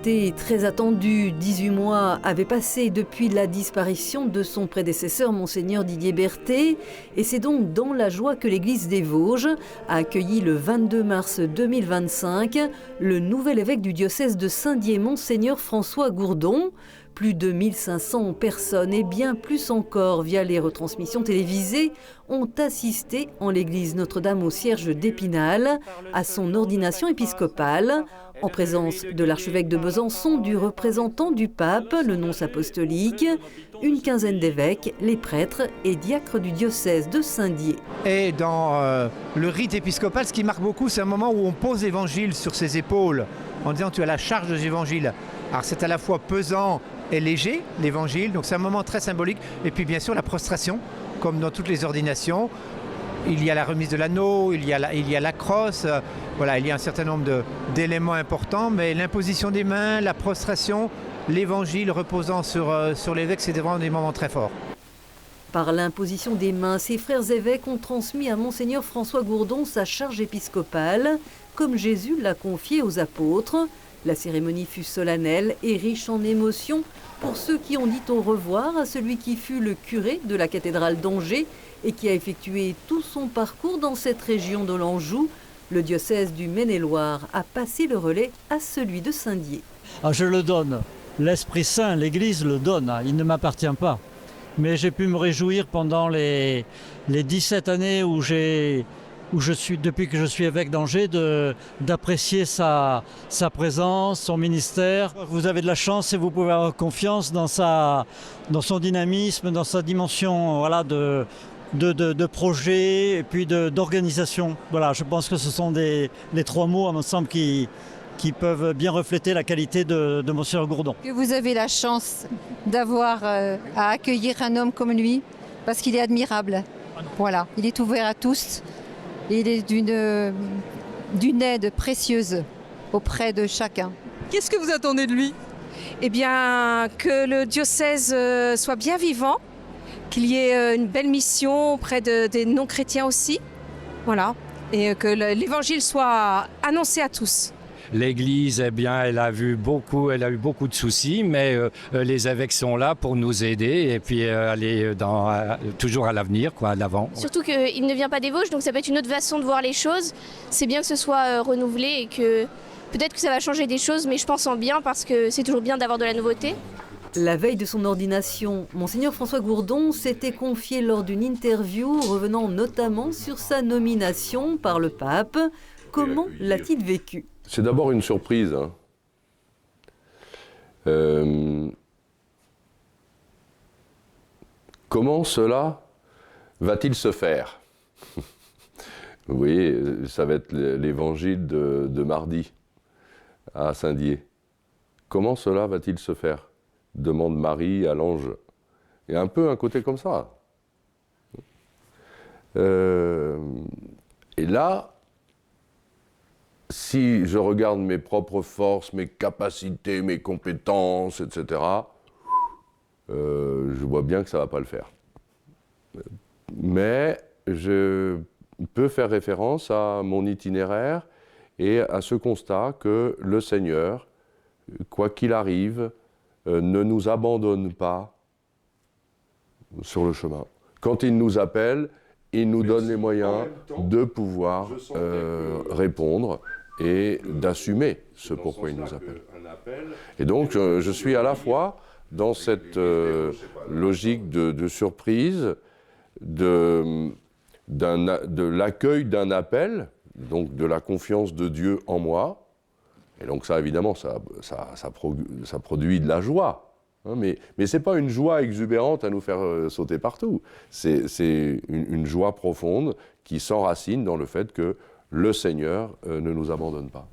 était très attendu. 18 mois avaient passé depuis la disparition de son prédécesseur, Monseigneur Didier Berthet. Et c'est donc dans la joie que l'Église des Vosges a accueilli le 22 mars 2025 le nouvel évêque du diocèse de Saint-Dié, Monseigneur François Gourdon. Plus de 1500 personnes et bien plus encore via les retransmissions télévisées ont assisté en l'église Notre-Dame au Cierge d'Épinal à son ordination épiscopale, en présence de l'archevêque de Besançon, du représentant du pape, le nonce apostolique, une quinzaine d'évêques, les prêtres et diacres du diocèse de Saint-Dié. Et dans le rite épiscopal, ce qui marque beaucoup, c'est un moment où on pose l'évangile sur ses épaules en disant tu as la charge de l'évangile. Alors c'est à la fois pesant et léger, l'évangile, donc c'est un moment très symbolique. Et puis bien sûr la prostration, comme dans toutes les ordinations. Il y a la remise de l'anneau, il y a la crosse, voilà, il y a un certain nombre d'éléments importants, mais l'imposition des mains, la prostration, l'évangile reposant sur l'évêque, c'est vraiment des moments très forts. Par l'imposition des mains, ses frères évêques ont transmis à Monseigneur François Gourdon sa charge épiscopale, comme Jésus l'a confiée aux apôtres. La cérémonie fut solennelle et riche en émotions pour ceux qui ont dit au revoir à celui qui fut le curé de la cathédrale d'Angers et qui a effectué tout son parcours dans cette région de l'Anjou. Le diocèse du Maine-et-Loire a passé le relais à celui de Saint-Dié. Je le donne. L'Esprit Saint, l'Église le donne. Il ne m'appartient pas. Mais j'ai pu me réjouir pendant les 17 années depuis que je suis évêque d'Angers, d'apprécier sa présence, son ministère. Vous avez de la chance et vous pouvez avoir confiance dans son dynamisme, dans sa dimension voilà, de projet et puis d'organisation. Voilà, je pense que ce sont les trois mots, à mon sens, qui peuvent bien refléter la qualité de Monseigneur Gourdon. Que vous avez la chance d'avoir à accueillir un homme comme lui, parce qu'il est admirable. Voilà, il est ouvert à tous. Il est d'une aide précieuse auprès de chacun. Qu'est-ce que vous attendez de lui ? Eh bien, que le diocèse soit bien vivant, qu'il y ait une belle mission auprès des non-chrétiens aussi, voilà, et que l'évangile soit annoncé à tous. L'Église, eh bien, elle a eu beaucoup de soucis, mais les évêques sont là pour nous aider et puis aller toujours à l'avenir, à l'avant. Surtout qu'il ne vient pas des Vosges, donc ça peut être une autre façon de voir les choses. C'est bien que ce soit renouvelé et que peut-être que ça va changer des choses, mais je pense en bien parce que c'est toujours bien d'avoir de la nouveauté. La veille de son ordination, Monseigneur François Gourdon s'était confié lors d'une interview revenant notamment sur sa nomination par le pape. Comment l'a-t-il vécu ? C'est d'abord une surprise. Comment cela va-t-il se faire ? Vous voyez, ça va être l'évangile de mardi à Saint-Dié. Comment cela va-t-il se faire ? Demande Marie à l'ange. Il y a un peu un côté comme ça. Et là, si je regarde mes propres forces, mes capacités, mes compétences, etc., je vois bien que ça ne va pas le faire. Mais je peux faire référence à mon itinéraire et à ce constat que le Seigneur, quoi qu'il arrive, ne nous abandonne pas sur le chemin. Quand il nous appelle, il nous donne les moyens de pouvoir répondre et d'assumer ce pourquoi il nous appelle. Et donc, je suis à la fois dans cette logique de surprise, de l'accueil d'un appel, donc de la confiance de Dieu en moi. Et donc ça, évidemment, ça produit de la joie. Hein, mais ce n'est pas une joie exubérante à nous faire sauter partout. C'est une joie profonde qui s'enracine dans le fait que le Seigneur ne nous abandonne pas.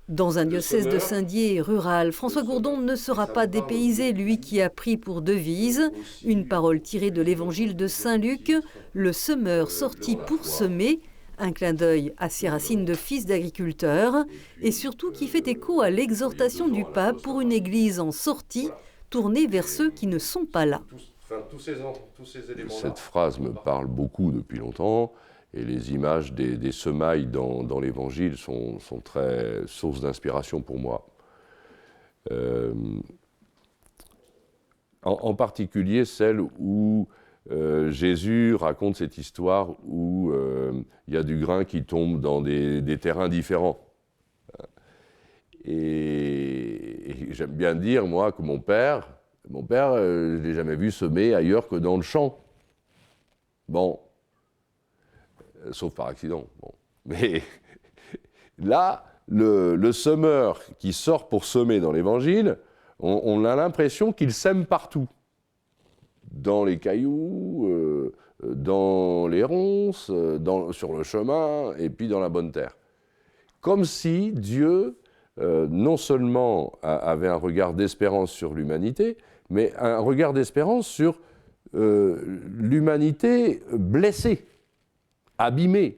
Dans un diocèse de Saint-Dié rural, François Gourdon ne sera pas dépaysé, lui qui a pris pour devise une parole tirée de l'évangile de Saint-Luc, « Le semeur sortit pour semer », un clin d'œil à ses racines de fils d'agriculteur, et surtout qui fait écho à l'exhortation du pape pour une église en sortie, tournée vers ceux qui ne sont pas là. Cette phrase me parle beaucoup depuis longtemps. Et les images des semailles dans l'Évangile sont très source d'inspiration pour moi. En particulier celle où Jésus raconte cette histoire où il y a du grain qui tombe dans des terrains différents. Et j'aime bien dire, moi, que mon père, je ne l'ai jamais vu semer ailleurs que dans le champ. Bon, sauf par accident. Bon. Mais là, le semeur qui sort pour semer dans l'Évangile, on a l'impression qu'il sème partout. Dans les cailloux, dans les ronces, sur le chemin, et puis dans la bonne terre. Comme si Dieu, non seulement avait un regard d'espérance sur l'humanité, mais un regard d'espérance sur l'humanité blessée, abîmée,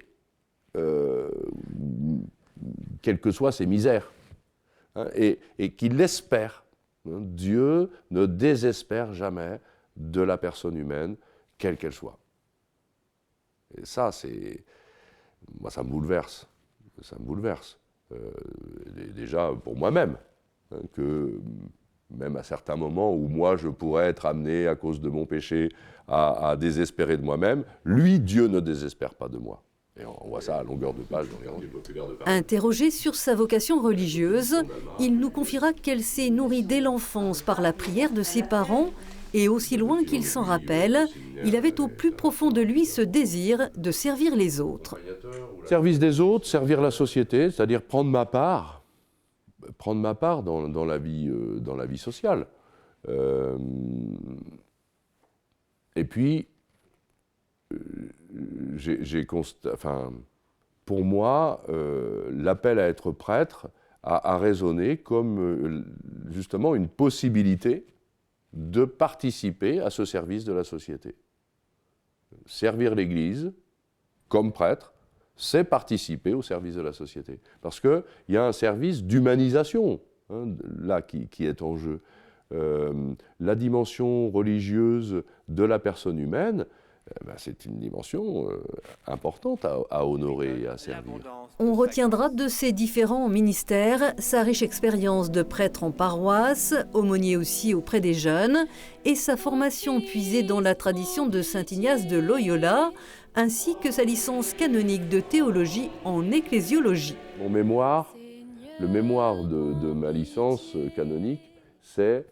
quelles que soient ses misères, hein, et qu'il l'espère. Dieu ne désespère jamais de la personne humaine, quelle qu'elle soit. Et ça, moi, ça me bouleverse. Ça me bouleverse. Déjà pour moi-même, hein, que même à certains moments où moi, je pourrais être amené, à cause de mon péché, à désespérer de moi-même, lui, Dieu ne désespère pas de moi. Et on voit ça à longueur de page dans les rangs populaires de Paris. Interrogé sur sa vocation religieuse, il nous confiera qu'elle s'est nourrie dès l'enfance par la prière de ses parents et aussi loin qu'il s'en rappelle, il avait au plus profond de lui ce désir de servir les autres. Service des autres, servir la société, c'est-à-dire prendre ma part dans la vie sociale. Et puis, pour moi, l'appel à être prêtre a résonné comme justement une possibilité de participer à ce service de la société. Servir l'Église comme prêtre, c'est participer au service de la société. Parce qu'il y a un service d'humanisation, hein, là, qui est en jeu. La dimension religieuse de la personne humaine, c'est une dimension importante à honorer et à servir. On retiendra de ses différents ministères sa riche expérience de prêtre en paroisse, aumônier aussi auprès des jeunes, et sa formation puisée dans la tradition de saint Ignace de Loyola, ainsi que sa licence canonique de théologie en ecclésiologie. Mon mémoire, le mémoire de ma licence canonique, c'est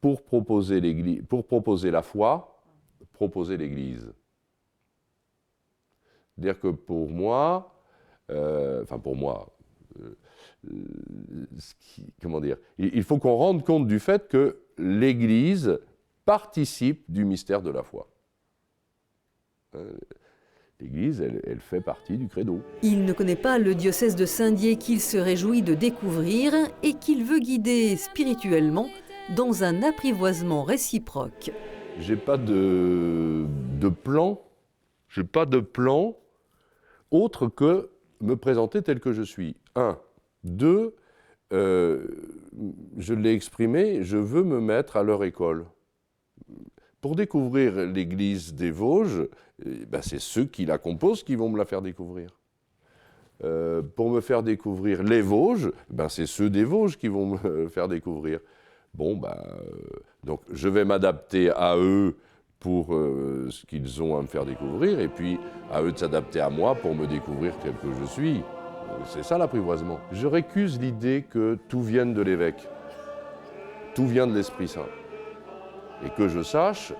pour proposer la foi, proposer l'Église. C'est-à-dire que pour moi, il faut qu'on rende compte du fait que l'Église participe du mystère de la foi. L'Église, elle fait partie du credo. Il ne connaît pas le diocèse de Saint-Dié qu'il se réjouit de découvrir et qu'il veut guider spirituellement dans un apprivoisement réciproque. J'ai pas de plan, autre que me présenter tel que je suis. 1. 2, je l'ai exprimé, je veux me mettre à leur école. Pour découvrir l'Église des Vosges, c'est ceux qui la composent qui vont me la faire découvrir. Pour me faire découvrir les Vosges, c'est ceux des Vosges qui vont me faire découvrir. Donc je vais m'adapter à eux pour ce qu'ils ont à me faire découvrir, et puis à eux de s'adapter à moi pour me découvrir tel que je suis. C'est ça l'apprivoisement. Je récuse l'idée que tout vienne de l'évêque, tout vient de l'Esprit Saint. Et que je sache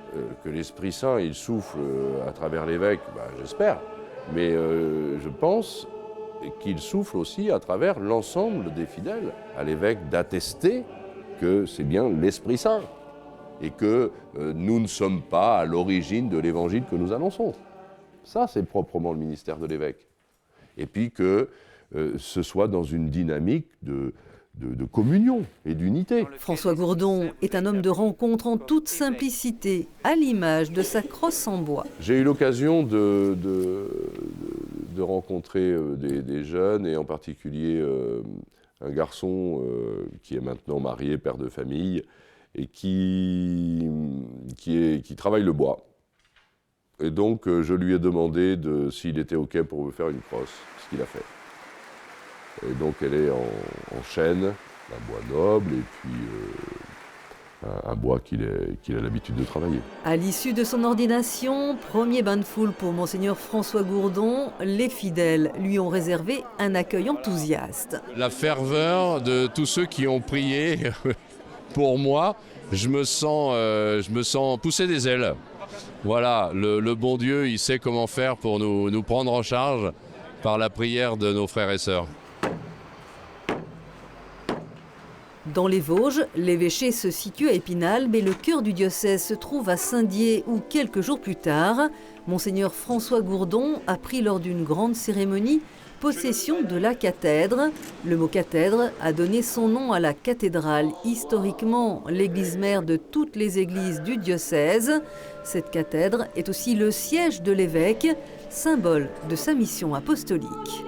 que l'Esprit Saint, il souffle à travers l'évêque, j'espère, mais je pense qu'il souffle aussi à travers l'ensemble des fidèles, à l'évêque d'attester que c'est bien l'Esprit Saint et que nous ne sommes pas à l'origine de l'évangile que nous annonçons. Ça, c'est proprement le ministère de l'évêque. Et puis que ce soit dans une dynamique de communion et d'unité. François Gourdon est un homme de rencontre en toute simplicité, à l'image de sa crosse en bois. J'ai eu l'occasion de rencontrer des jeunes, et en particulier un garçon qui est maintenant marié, père de famille, et qui travaille le bois. Et donc je lui ai demandé s'il était OK pour me faire une crosse, ce qu'il a fait. Et donc elle est en chêne, un bois noble et puis un bois qu'il a l'habitude de travailler. À l'issue de son ordination, premier bain de foule pour Monseigneur François Gourdon, les fidèles lui ont réservé un accueil enthousiaste. La ferveur de tous ceux qui ont prié pour moi, je me sens pousser des ailes. Voilà, le bon Dieu, il sait comment faire pour nous prendre en charge par la prière de nos frères et sœurs. Dans les Vosges, l'évêché se situe à Épinal, mais le cœur du diocèse se trouve à Saint-Dié, où quelques jours plus tard, Monseigneur François Gourdon a pris lors d'une grande cérémonie possession de la cathèdre. Le mot cathèdre a donné son nom à la cathédrale, historiquement l'église mère de toutes les églises du diocèse. Cette cathèdre est aussi le siège de l'évêque, symbole de sa mission apostolique.